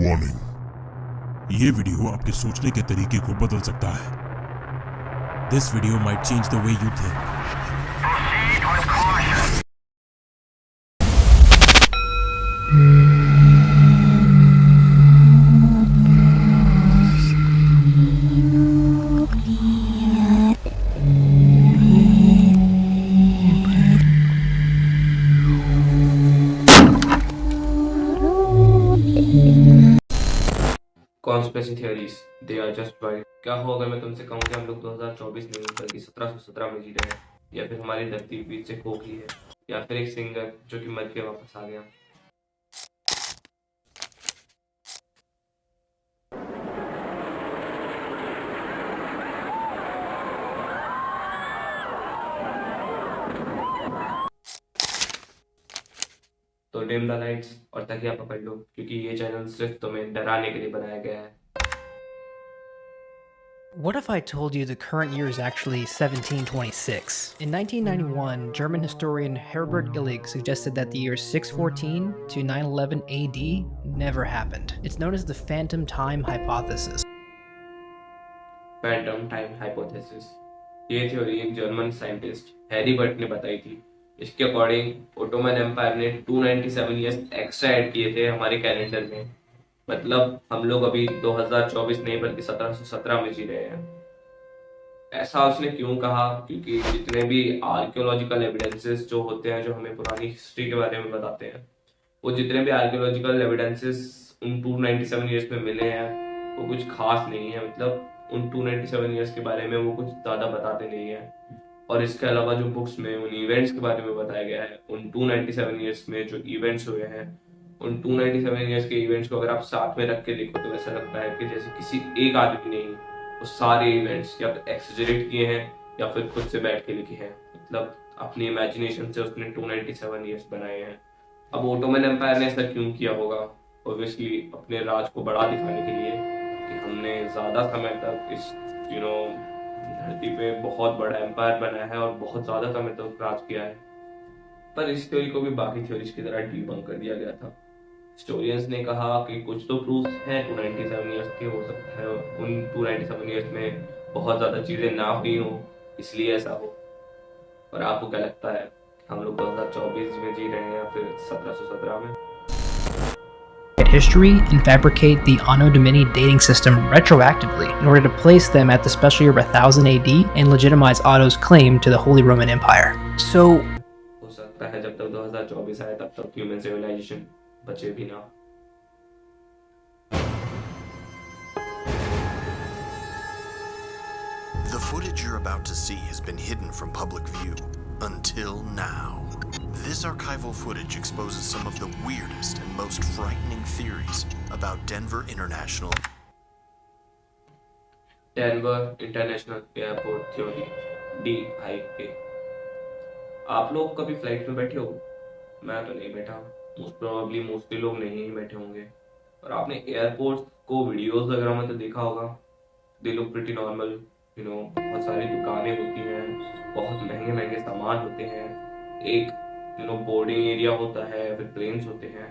Warning. ये video आपके सोचने के तरीके को बदल सकता है. This video might change the way you think. Conspiracy theories they are just wide. क्या हो अगर मैं तुमसे कहूँ कि हम लोग 2024 नहीं बल्कि 1717 में जी रहे हैं, या फिर हमारी धरती बीच से खो गई है, या फिर एक सिंगर जो कि मर के वापस आ गया। तो डिम द लाइट्स और तकिया पकड़ लो, क्योंकि ये चैनल सिर्फ तुम्हें डराने के लिए बनाया गया है। What if I told you the current year is actually 1726? In 1991, German historian Herbert Illig suggested that the years 614 to 911 AD never happened. It's known as the phantom time hypothesis. Phantom time hypothesis, ये theory एक German scientist हैरीबर्ट ने बताई थी। इसके according Ottoman empire ने 297 years extra add किए थे हमारे कैलेंडर में। मतलब हम लोग अभी 2024 नहीं बल्कि 1717 में जी रहे हैं। ऐसा उसने क्यों कहा? क्योंकि जितने भी आर्कियोलॉजिकल एविडेंसेस जो होते हैं, जो हमें पुरानी हिस्ट्री के बारे में बताते हैं, वो जितने भी आर्कियोलॉजिकल एविडेंसेस उन 297 ईयर्स में मिले हैं वो कुछ खास नहीं है। मतलब उन 297 ईयर्स के बारे में वो कुछ ज़्यादा बताते नहीं है। और इसके अलावा जो बुक्स में उन इवेंट्स के बारे में बताया गया है, उन 297 ईयर्स में जो इवेंट्स हुए हैं, उन 297 ईयर्स के इवेंट्स को अगर आप साथ में रख के देखो तो ऐसा लगता है कि जैसे किसी एक आदमी ने वो सारे इवेंट्स या तो एक्सजरेट किए हैं या फिर खुद से बैठ के लिखे हैं। मतलब अपनी इमेजिनेशन से उसने 297 ईयर्स बनाए हैं। अब ओटोमन एम्पायर ने ऐसा क्यों किया होगा? ऑब्वियसली अपने राज को बड़ा दिखाने के लिए कि हमने ज़्यादा समय तक इस धरती पे बहुत बड़ा एम्पायर बनाया है और बहुत ज़्यादा समय तक राज किया है। पर इस थ्योरी को भी बाकी थ्योरीज की तरह डीबंक कर दिया गया था। हिस्टोरियंस ने कहा कि कुछ तो प्रूफ्स हैं 297 ईयर्स के, हो सकता है उन 297 ईयर्स में बहुत ज़्यादा चीज़ें ना हुई हो, इसलिए ऐसा हो। और आपको क्या लगता है, हम लोग 2024 में जी रहे हैं या फिर 1717 में? History and fabricate the Anno Domini dating system retroactively in order to place them at the special year of 1000 AD and legitimize Otto's claim to the Holy Roman Empire. So, हो सकता है जब तक 2024 आए तब तक ह्यूमन सिविलाइजेशन बचे भी ना। The footage you're about to see has been hidden from public view until now. This archival footage exposes some of the weirdest and most frightening theories about Denver International airport theory, DIA। आप लोग कभी flight में बैठे हो? मैं तो नहीं बैठा, मोस्ट प्रोबेबली मोस्टली लोग नहीं ही बैठे होंगे। और आपने एयरपोर्ट को वीडियोस वगैरह में तो देखा होगा। दे लुक प्रिटी नॉर्मल, बहुत सारी दुकानें होती हैं, बहुत महंगे महंगे सामान होते हैं, एक बोर्डिंग एरिया होता है, फिर प्लेन्स होते हैं।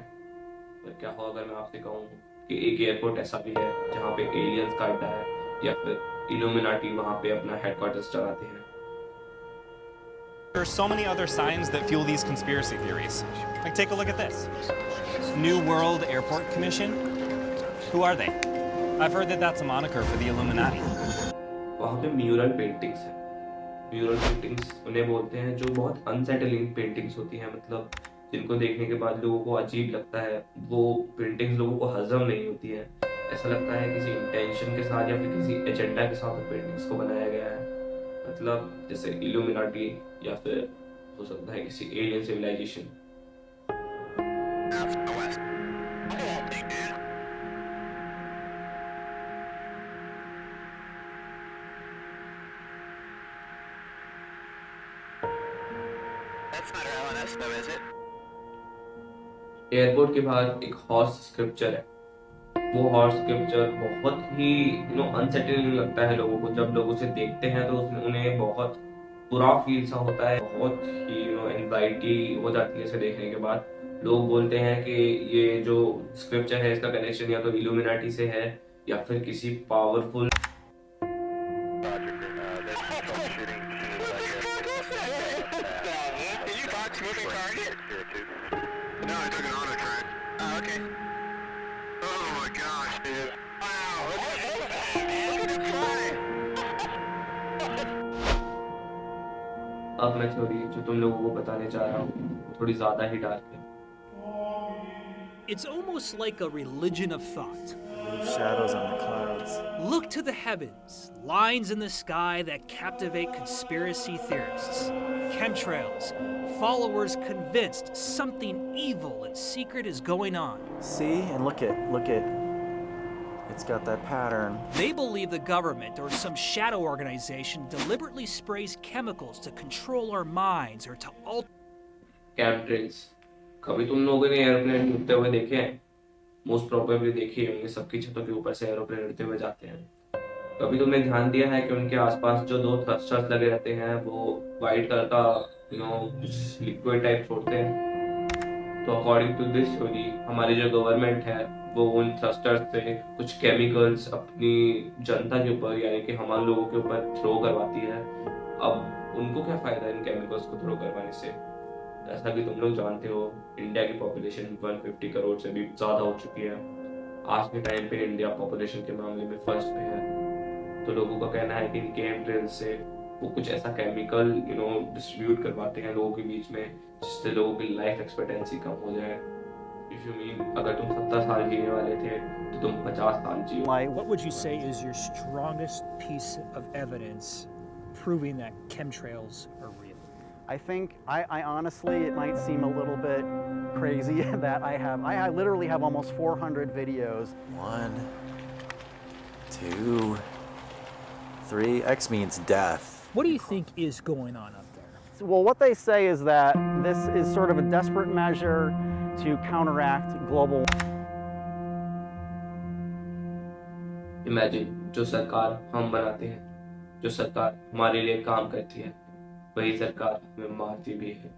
पर क्या हो अगर मैं आपसे कहूँ कि एक एयरपोर्ट ऐसा भी है जहाँ पे एलियंस का अड्डा है, या फिर इल्यूमिनाटी वहाँ पे अपना हेडक्वार्टर्स चलाते हैं। There are so many other signs that fuel these conspiracy theories. Like, take a look at this. New World Airport Commission. Who are they? I've heard that that's a moniker for the Illuminati. वहाँ पे mural paintings हैं। Mural paintings उन्हें बोलते हैं जो बहुत unsettling paintings होती हैं। मतलब जिनको देखने के बाद लोगों को अजीब लगता है, वो पेंटिंग्स लोगों को हजम नहीं होती है। ऐसा लगता है किसी इंटेंशन के साथ या फिर किसी एजेंडा के साथ पेंटिंग्स को बनाया गया है। मतलब जैसे इल्यूमिनाटी, या फिर हो सकता है किसी एलियन सिविलाइजेशन। एयरपोर्ट के बाहर एक हॉर्स स्क्रिप्चर है। वो हॉर्स स्क्रिप्चर बहुत ही अनसेटलिंग लगता है लोगों को। जब लोग उसे देखते हैं तो उसमें उन्हें बहुत बुरा फील सा होता है, बहुत ही एंजाइटी हो जाती है इसे देखने के बाद। लोग बोलते हैं कि ये जो स्क्रिप्चर है इसका कनेक्शन या तो इल्यूमिनाटी से है या फिर किसी पावरफुल अब मैं थ्योरी जो तुम लोगों को बताने जा रहा हूँ थोड़ी ज्यादा ही डार्क है। It's almost like a religion of thought. Shadows on the clouds. Look to the heavens, lines in the sky that captivate conspiracy theorists. Chemtrails, followers convinced something evil and secret is going on. See, and look it. It's got that pattern. They believe the government or some shadow organization deliberately sprays chemicals to control our minds or to alter. Captains, कभी तुम लोगों ने aeroplane उड़ते हुए देखे हैं? Most probably देखे होंगे, सबकी छतों के ऊपर से एरोप्लेन उड़ते हुए जाते हैं। कभी तुमने ध्यान दिया है कि उनके आसपास जो दो थ्रस्टर्स लगे रहते हैं वो वाइट कलर का कुछ लिक्विड टाइप छोड़ते हैं। तो अकॉर्डिंग टू दिस थ्योरी हमारी जो गवर्नमेंट है वो उन थ्रस्टर्स से कुछ केमिकल्स अपनी जनता के ऊपर यानी कि हमारे लोगों के ऊपर थ्रो करवाती है। अब उनको क्या फायदा इन केमिकल्स को थ्रो करवाने से? जैसा कि तुम लोग जानते हो इंडिया की पॉपुलेशन 150 करोड़ से भी ज़्यादा हो चुकी है। आज के टाइम पे इंडिया पॉपुलेशन के मामले में फर्स्ट पे है। तो लोगों का कहना है कि इन केमिकल्स से वो कुछ ऐसा केमिकल डिस्ट्रीब्यूट करवाते हैं लोगों के बीच में जिससे लोगों की लाइफ एक्सपेक्टेंसी कम हो जाए। इफ यू मीन अगर तुम 70 साल जीने वाले थे तो तुम 50 साल जियो। What would you say is your strongest piece of evidence proving that chemtrails are real? I think, I honestly, it might seem a little bit crazy that I literally have almost 400 videos. 1, 2, 3. X means death. What do you think is going on up there? Well, what they say is that this is sort of a desperate measure to counteract global. Imagine जो सरकार हम बनाते हैं, जो सरकार हमारे लिए काम करती है, वही सरकार हमें मारती भी है।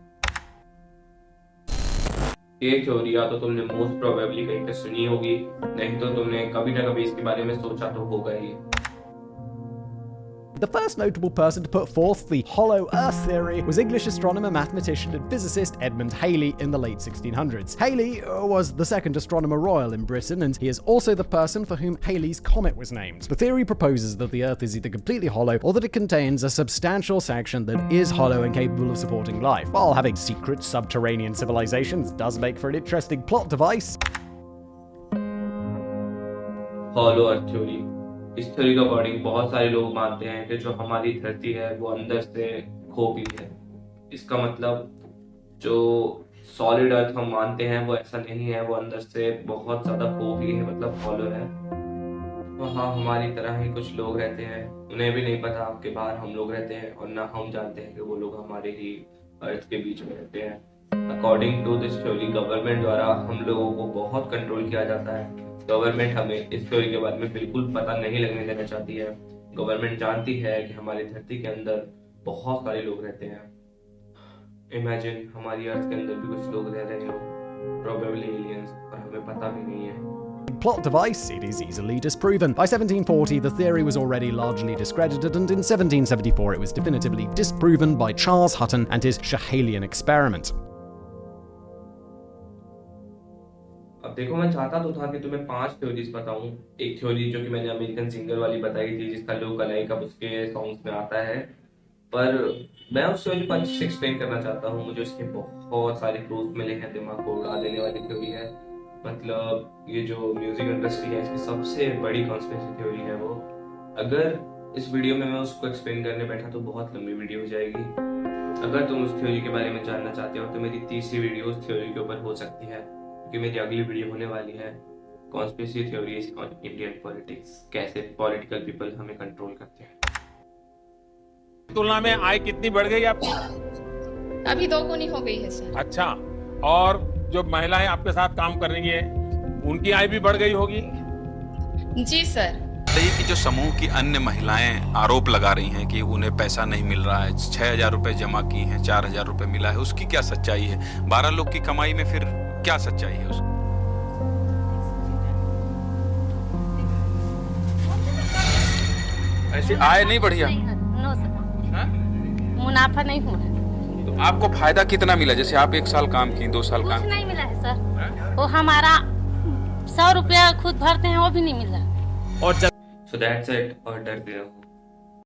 ये थ्योरी या तो तुमने मोस्ट प्रोबेबली कहीं पे सुनी होगी, नहीं तो तुमने कभी ना कभी इसके बारे में सोचा तो होगा ही। The first notable person to put forth the hollow Earth theory was English astronomer, mathematician, and physicist Edmund Halley in the late 1600s. Halley was the second astronomer royal in Britain, and he is also the person for whom Halley's Comet was named. The theory proposes that the Earth is either completely hollow or that it contains a substantial section that is hollow and capable of supporting life. While having secret subterranean civilizations does make for an interesting plot device. Hollow earth theory. इस theory के according बहुत सारे लोग मानते हैं कि जो हमारी धरती है वो अंदर से खोखली है। इसका मतलब जो सॉलिड अर्थ हम मानते हैं वो ऐसा नहीं है, वो अंदर से बहुत ज्यादा खोखली है, मतलब हॉलो है। वहाँ हमारी तरह ही कुछ लोग रहते हैं, उन्हें भी नहीं पता कि बाहर हम लोग रहते हैं और ना हम जानते हैं कि वो लोग हमारे ही अर्थ के बीच में रहते हैं। According to this theory government द्वारा हम लोगों को बहुत कंट्रोल किया जाता है। गवर्नमेंट हमें इस थ्योरी के बारे में बिल्कुल पता नहीं लगने देना चाहती है। गवर्नमेंट जानती है कि हमारी धरती के अंदर बहुत सारे लोग रहते हैं। इमेजिन हमारी अर्थ के अंदर भी कुछ लोग रह रहे हो, प्रोबेबली एलियंस, और हमें पता भी नहीं है। Plot device, it is easily disproven. By 1740, the theory was already largely discredited, and in 1774 it was definitively disproven by Charles Hutton and his Schehalian experiment. अब देखो मैं चाहता तो था कि तुम्हें 5 थ्योरीज बताऊं। एक थ्योरी जो कि मैंने अमेरिकन सिंगर वाली बताई थी जिसका लोग अलाई कब उसके सॉन्ग्स में आता है, पर मैं उस थ्योरी को अच्छे से एक्सप्लेन करना चाहता हूं। मुझे उसके बहुत सारे प्रूफ मिले हैं, दिमाग को उड़ा देने वाली थ्योरी है। मतलब ये जो म्यूजिक इंडस्ट्री है इसकी सबसे बड़ी कॉन्स्पिरेसी थ्योरी है वो। अगर इस वीडियो में मैं उसको एक्सप्लेन करने बैठा तो बहुत लंबी वीडियो हो जाएगी। अगर तुम उस थ्योरी के बारे में जानना चाहते हो तो मेरी तीसरी वीडियो उस थ्योरी के ऊपर हो सकती है, क्योंकि मेरी अगली वीडियो होने वाली है conspiracy theories on Indian politics, कैसे पॉलिटिकल पीपल हमें कंट्रोल करते हैं। तुलना में आय कितनी बढ़ गई आपकी? अभी 2 गुनी हो गई है सर। अच्छा, और जो महिलाएं आपके साथ काम कर रही हैं उनकी आय भी बढ़ गई होगी? जी सर। की जो समूह की अन्य महिलाएं आरोप लगा रही हैं कि उन्हें पैसा नहीं मिल रहा है, 6,000 रुपए जमा की हैं, 4,000 रुपए मिला है, उसकी क्या सच्चाई है? 12 लोग की कमाई में फिर क्या सच्चाई है उसकी? ऐसी आय नहीं बढ़िया, मुनाफा नहीं हुआ। तो आपको फायदा कितना मिला? जैसे आप 1 साल काम की, 2 साल काम, नहीं मिला है सर। वो हमारा 100 रुपया खुद भरते हैं वो भी नहीं मिला। So that's it. और डर गए हो